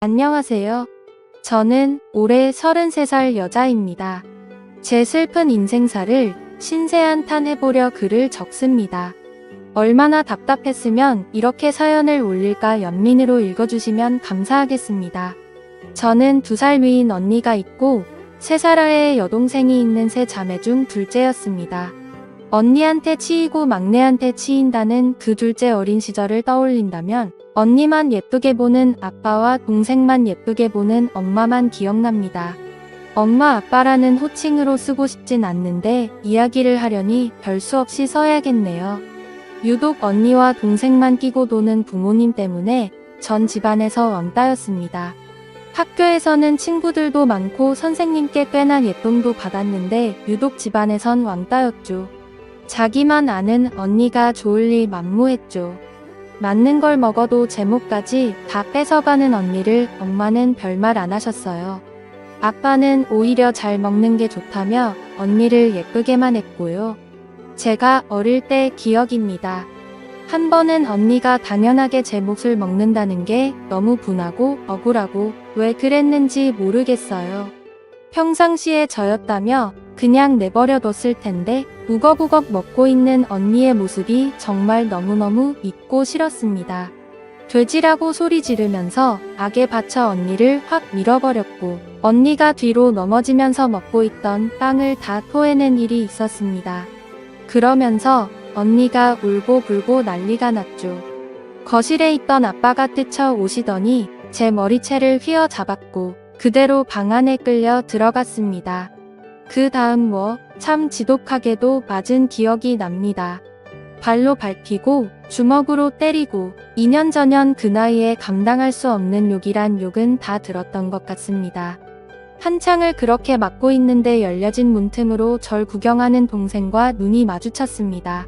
안녕하세요. 저는 올해 33살 여자입니다. 제 슬픈 인생사를 신세한탄 해보려 글을 적습니다. 얼마나 답답했으면 이렇게 사연을 올릴까 연민으로 읽어주시면 감사하겠습니다. 저는 2살 위인 언니가 있고 3살 아래의 여동생이 있는 세 자매 중 둘째였습니다. 언니한테 치이고 막내한테 치인다는 그 둘째 어린 시절을 떠올린다면 언니만 예쁘게 보는 아빠와 동생만 예쁘게 보는 엄마만 기억납니다. 엄마 아빠라는 호칭으로 쓰고 싶진 않는데 이야기를 하려니 별 수 없이 써야겠네요. 유독 언니와 동생만 끼고 도는 부모님 때문에 전 집안에서 왕따였습니다. 학교에서는 친구들도 많고 선생님께 꽤나 예쁨도 받았는데 유독 집안에선 왕따였죠. 자기만 아는 언니가 좋을 일 만무했죠. 맞는 걸 먹어도 제목까지 다 뺏어가는 언니를 엄마는 별말 안 하셨어요. 아빠는 오히려 잘 먹는 게 좋다며 언니를 예쁘게만 했고요. 제가 어릴 때 기억입니다. 한 번은 언니가 당연하게 제 몫을 먹는다는 게 너무 분하고 억울하고 왜 그랬는지 모르겠어요. 평상시에 저였다며 그냥 내버려 뒀을 텐데 우걱우걱 먹고 있는 언니의 모습이 정말 너무너무 믿고 싫었습니다. 돼지라고 소리 지르면서 악에 받쳐 언니를 확 밀어버렸고 언니가 뒤로 넘어지면서 먹고 있던 빵을 다 토해낸 일이 있었습니다. 그러면서 언니가 울고 불고 난리가 났죠. 거실에 있던 아빠가 뛰쳐 오시더니 제 머리채를 휘어잡았고 그대로 방 안에 끌려 들어갔습니다. 그 다음 참 지독하게도 맞은 기억이 납니다. 발로 밟히고 주먹으로 때리고 2년 전년 그 나이에 감당할 수 없는 욕이란 욕은 다 들었던 것 같습니다. 한창을 그렇게 맞고 있는데 열려진 문틈으로 절 구경하는 동생과 눈이 마주쳤습니다.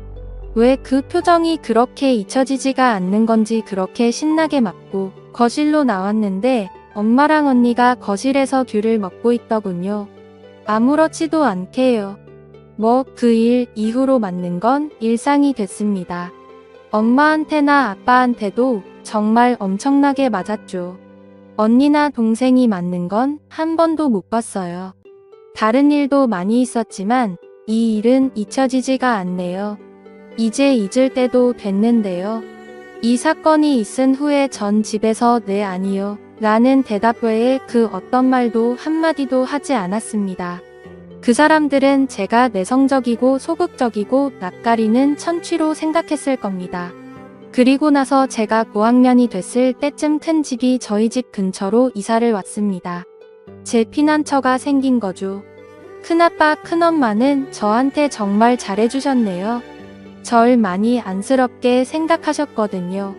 왜 그 표정이 그렇게 잊혀지지가 않는 건지 그렇게 신나게 맞고 거실로 나왔는데 엄마랑 언니가 거실에서 귤을 먹고 있더군요. 아무렇지도 않게요. 그 일 이후로 맞는 건 일상이 됐습니다. 엄마한테나 아빠한테도 정말 엄청나게 맞았죠. 언니나 동생이 맞는 건 한 번도 못 봤어요. 다른 일도 많이 있었지만 이 일은 잊혀지지가 않네요. 이제 잊을 때도 됐는데요. 이 사건이 있은 후에 전 집에서 네 아니요 라는 대답 외에 그 어떤 말도 한마디도 하지 않았습니다. 그 사람들은 제가 내성적이고 소극적이고 낯가리는 천취로 생각했을 겁니다. 그리고 나서 제가 고학년이 됐을 때쯤 큰 집이 저희 집 근처로 이사를 왔습니다. 제 피난처가 생긴 거죠. 큰아빠 큰엄마는 저한테 정말 잘해주셨네요. 절 많이 안쓰럽게 생각하셨거든요.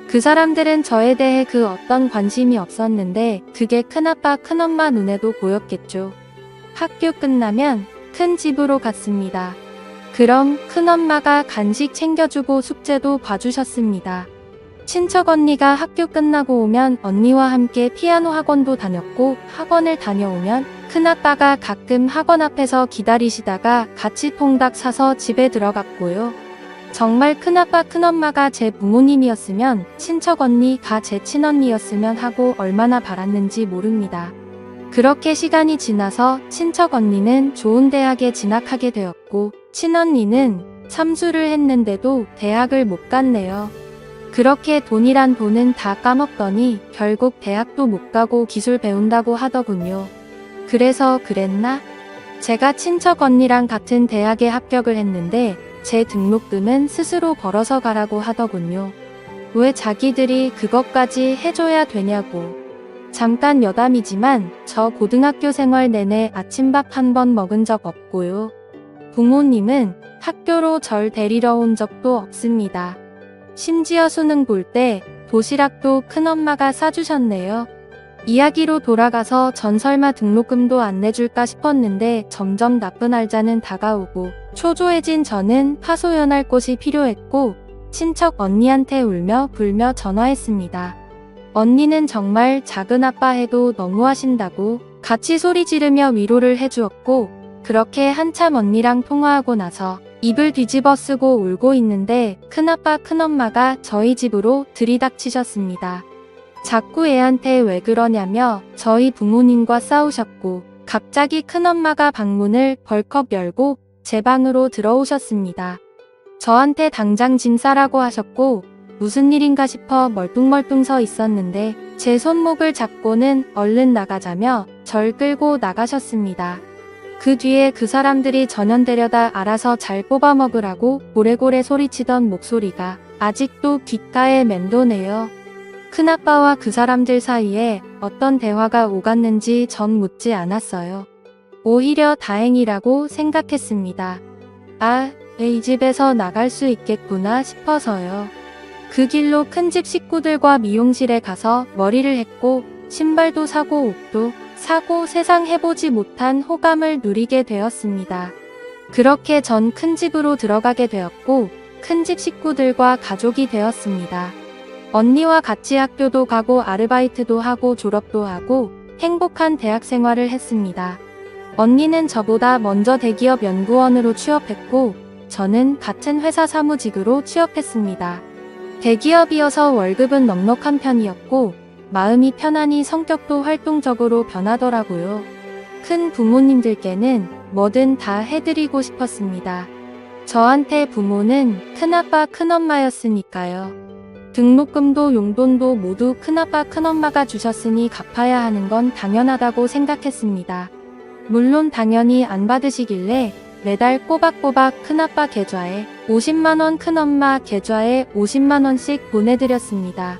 그 사람들은 저에 대해 그 어떤 관심이 없었는데 그게 큰아빠 큰엄마 눈에도 보였겠죠. 학교 끝나면 큰 집으로 갔습니다. 그럼 큰엄마가 간식 챙겨주고 숙제도 봐주셨습니다. 친척 언니가 학교 끝나고 오면 언니와 함께 피아노 학원도 다녔고 학원을 다녀오면 큰아빠가 가끔 학원 앞에서 기다리시다가 같이 통닭 사서 집에 들어갔고요. 정말 큰아빠 큰엄마가 제 부모님이었으면 친척 언니가 제 친언니였으면 하고 얼마나 바랐는지 모릅니다. 그렇게 시간이 지나서 친척 언니는 좋은 대학에 진학하게 되었고 친언니는 삼수를 했는데도 대학을 못 갔네요. 그렇게 돈이란 돈은 다 까먹더니 결국 대학도 못 가고 기술 배운다고 하더군요. 그래서 그랬나? 제가 친척 언니랑 같은 대학에 합격을 했는데 제 등록금은 스스로 벌어서 가라고 하더군요. 왜 자기들이 그것까지 해줘야 되냐고. 잠깐 여담이지만 저 고등학교 생활 내내 아침밥 한 번 먹은 적 없고요. 부모님은 학교로 절 데리러 온 적도 없습니다. 심지어 수능 볼 때 도시락도 큰엄마가 싸주셨네요. 이야기로 돌아가서 전 설마 등록금도 안 내줄까 싶었는데 점점 나쁜 알자는 다가오고 초조해진 저는 하소연할 곳이 필요했고 친척 언니한테 울며 불며 전화했습니다. 언니는 정말 작은 아빠 해도 너무하신다고 같이 소리 지르며 위로를 해주었고 그렇게 한참 언니랑 통화하고 나서 입을 뒤집어 쓰고 울고 있는데 큰아빠 큰엄마가 저희 집으로 들이닥치셨습니다. 자꾸 애한테 왜 그러냐며 저희 부모님과 싸우셨고 갑자기 큰엄마가 방문을 벌컥 열고 제 방으로 들어오셨습니다. 저한테 당장 짐 싸라고 하셨고 무슨 일인가 싶어 멀뚱멀뚱 서 있었는데 제 손목을 잡고는 얼른 나가자며 절 끌고 나가셨습니다. 그 뒤에 그 사람들이 전현데려다 알아서 잘 뽑아 먹으라고 고래고래 소리치던 목소리가 아직도 귓가에 맴도네요. 큰아빠와 그 사람들 사이에 어떤 대화가 오갔는지 전 묻지 않았어요. 오히려 다행이라고 생각했습니다. 아, 이 집에서 나갈 수 있겠구나 싶어서요. 그 길로 큰 집 식구들과 미용실에 가서 머리를 했고 신발도 사고 옷도 사고 세상 해보지 못한 호감을 누리게 되었습니다. 그렇게 전 큰 집으로 들어가게 되었고 큰 집 식구들과 가족이 되었습니다. 언니와 같이 학교도 가고 아르바이트도 하고 졸업도 하고 행복한 대학 생활을 했습니다. 언니는 저보다 먼저 대기업 연구원으로 취업했고 저는 같은 회사 사무직으로 취업했습니다. 대기업이어서 월급은 넉넉한 편이었고 마음이 편하니 성격도 활동적으로 변하더라고요. 큰 부모님들께는 뭐든 다 해드리고 싶었습니다. 저한테 부모는 큰아빠 큰엄마였으니까요. 등록금도 용돈도 모두 큰아빠 큰엄마가 주셨으니 갚아야 하는 건 당연하다고 생각했습니다. 물론 당연히 안 받으시길래 매달 꼬박꼬박 큰아빠 계좌에 50만원 큰엄마 계좌에 50만원씩 보내드렸습니다.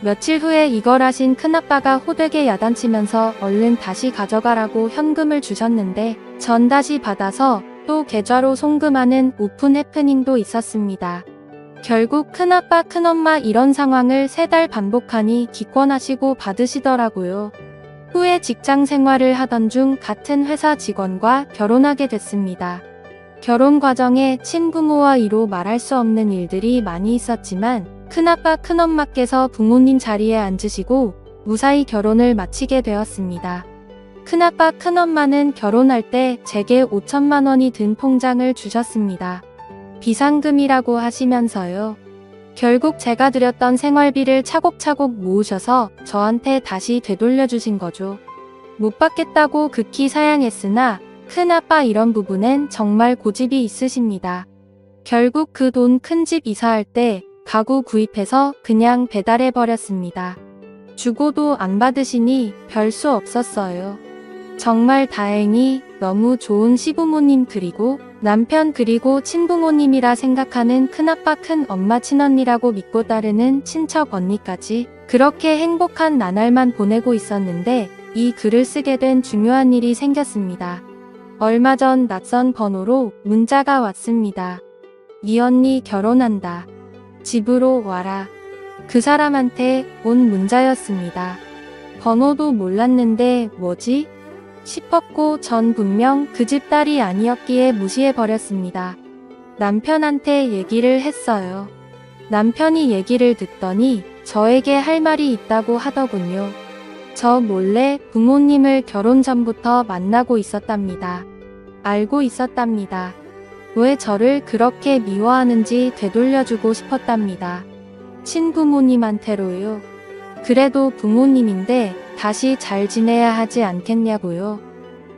며칠 후에 이걸 하신 큰아빠가 호되게 야단치면서 얼른 다시 가져가라고 현금을 주셨는데 전 다시 받아서 또 계좌로 송금하는 오픈 해프닝도 있었습니다. 결국 큰아빠 큰엄마 이런 상황을 3달 반복하니 기권하시고 받으시더라고요. 후에 직장 생활을 하던 중 같은 회사 직원과 결혼하게 됐습니다. 결혼 과정에 친부모와 이로 말할 수 없는 일들이 많이 있었지만 큰아빠 큰엄마께서 부모님 자리에 앉으시고 무사히 결혼을 마치게 되었습니다. 큰아빠 큰엄마는 결혼할 때 제게 5천만 원이 든 통장을 주셨습니다. 비상금이라고 하시면서요. 결국 제가 드렸던 생활비를 차곡차곡 모으셔서 저한테 다시 되돌려 주신 거죠. 못 받겠다고 극히 사양했으나 큰아빠 이런 부분엔 정말 고집이 있으십니다. 결국 그 돈 큰 집 이사할 때 가구 구입해서 그냥 배달해 버렸습니다. 주고도 안 받으시니 별 수 없었어요. 정말 다행히 너무 좋은 시부모님 그리고 남편 그리고 친부모님이라 생각하는 큰아빠 큰엄마 친언니라고 믿고 따르는 친척 언니까지 그렇게 행복한 나날만 보내고 있었는데 이 글을 쓰게 된 중요한 일이 생겼습니다. 얼마 전 낯선 번호로 문자가 왔습니다. 이 언니 결혼한다. 집으로 와라. 그 사람한테 온 문자였습니다. 번호도 몰랐는데 뭐지? 싶었고 전 분명 그 집 딸이 아니었기에 무시해버렸습니다. 남편한테 얘기를 했어요. 남편이 얘기를 듣더니 저에게 할 말이 있다고 하더군요. 저 몰래 부모님을 결혼 전부터 만나고 있었답니다. 알고 있었답니다. 왜 저를 그렇게 미워하는지 되돌려주고 싶었답니다. 친부모님한테로요. 그래도 부모님인데 다시 잘 지내야 하지 않겠냐고요.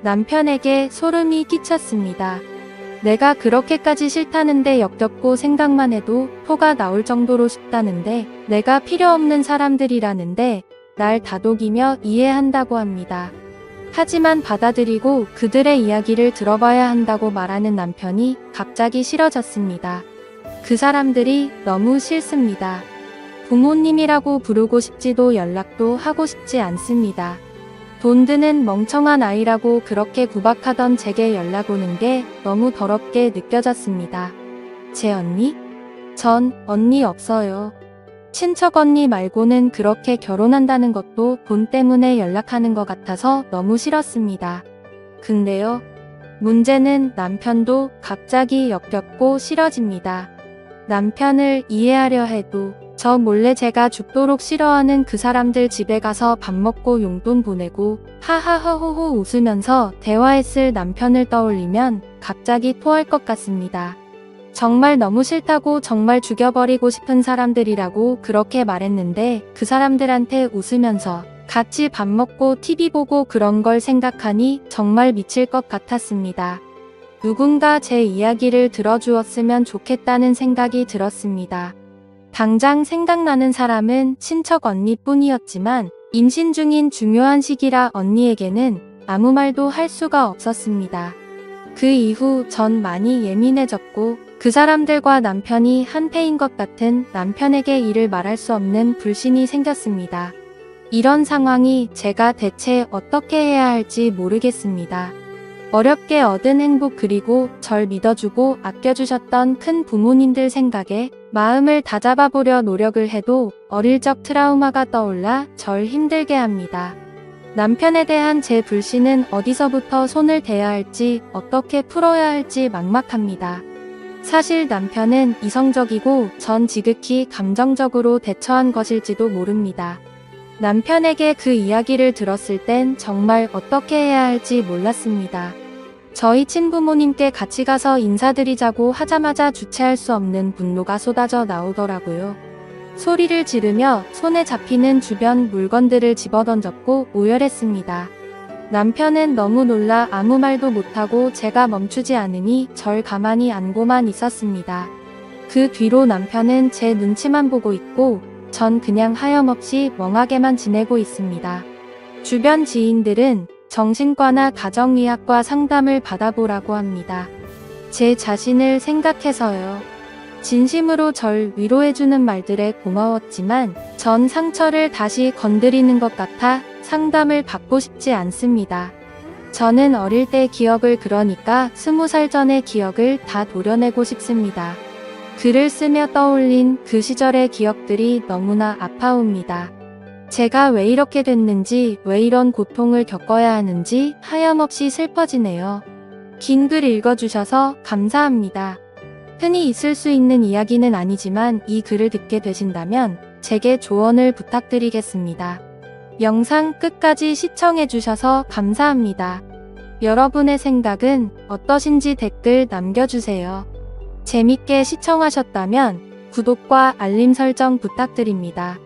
남편에게 소름이 끼쳤습니다. 내가 그렇게까지 싫다는데 역겹고 생각만 해도 토가 나올 정도로 싶다는데 내가 필요 없는 사람들이라는데 날 다독이며 이해한다고 합니다. 하지만 받아들이고 그들의 이야기를 들어봐야 한다고 말하는 남편이 갑자기 싫어졌습니다. 그 사람들이 너무 싫습니다. 부모님이라고 부르고 싶지도 연락도 하고 싶지 않습니다. 돈 드는 멍청한 아이라고 그렇게 구박하던 제게 연락 오는 게 너무 더럽게 느껴졌습니다. 제 언니? 전 언니 없어요. 친척 언니 말고는 그렇게 결혼한다는 것도 돈 때문에 연락하는 것 같아서 너무 싫었습니다. 근데요. 문제는 남편도 갑자기 역겹고 싫어집니다. 남편을 이해하려 해도 저 몰래 제가 죽도록 싫어하는 그 사람들 집에 가서 밥 먹고 용돈 보내고 하하하호호 웃으면서 대화했을 남편을 떠올리면 갑자기 토할 것 같습니다. 정말 너무 싫다고 정말 죽여버리고 싶은 사람들이라고 그렇게 말했는데 그 사람들한테 웃으면서 같이 밥 먹고 TV 보고 그런 걸 생각하니 정말 미칠 것 같았습니다. 누군가 제 이야기를 들어주었으면 좋겠다는 생각이 들었습니다. 당장 생각나는 사람은 친척 언니뿐이었지만 임신 중인 중요한 시기라 언니에게는 아무 말도 할 수가 없었습니다. 그 이후 전 많이 예민해졌고 그 사람들과 남편이 한패인 것 같은 남편에게 이를 말할 수 없는 불신이 생겼습니다. 이런 상황이 제가 대체 어떻게 해야 할지 모르겠습니다. 어렵게 얻은 행복 그리고 절 믿어주고 아껴주셨던 큰 부모님들 생각에 마음을 다잡아보려 노력을 해도 어릴 적 트라우마가 떠올라 절 힘들게 합니다. 남편에 대한 제 불신은 어디서부터 손을 대야 할지 어떻게 풀어야 할지 막막합니다. 사실 남편은 이성적이고 전 지극히 감정적으로 대처한 것일지도 모릅니다. 남편에게 그 이야기를 들었을 땐 정말 어떻게 해야 할지 몰랐습니다. 저희 친부모님께 같이 가서 인사드리자고 하자마자 주체할 수 없는 분노가 쏟아져 나오더라고요. 소리를 지르며 손에 잡히는 주변 물건들을 집어던졌고 오열했습니다. 남편은 너무 놀라 아무 말도 못하고 제가 멈추지 않으니 절 가만히 안고만 있었습니다. 그 뒤로 남편은 제 눈치만 보고 있고 전 그냥 하염없이 멍하게만 지내고 있습니다. 주변 지인들은 정신과나 가정의학과 상담을 받아보라고 합니다. 제 자신을 생각해서요. 진심으로 절 위로해주는 말들에 고마웠지만 전 상처를 다시 건드리는 것 같아 상담을 받고 싶지 않습니다. 저는 어릴 때 기억을 그러니까 20살 전의 기억을 다 도려내고 싶습니다. 글을 쓰며 떠올린 그 시절의 기억들이 너무나 아파옵니다. 제가 왜 이렇게 됐는지, 왜 이런 고통을 겪어야 하는지 하염없이 슬퍼지네요. 긴 글 읽어주셔서 감사합니다. 흔히 있을 수 있는 이야기는 아니지만 이 글을 듣게 되신다면 제게 조언을 부탁드리겠습니다. 영상 끝까지 시청해주셔서 감사합니다. 여러분의 생각은 어떠신지 댓글 남겨주세요. 재밌게 시청하셨다면 구독과 알림 설정 부탁드립니다.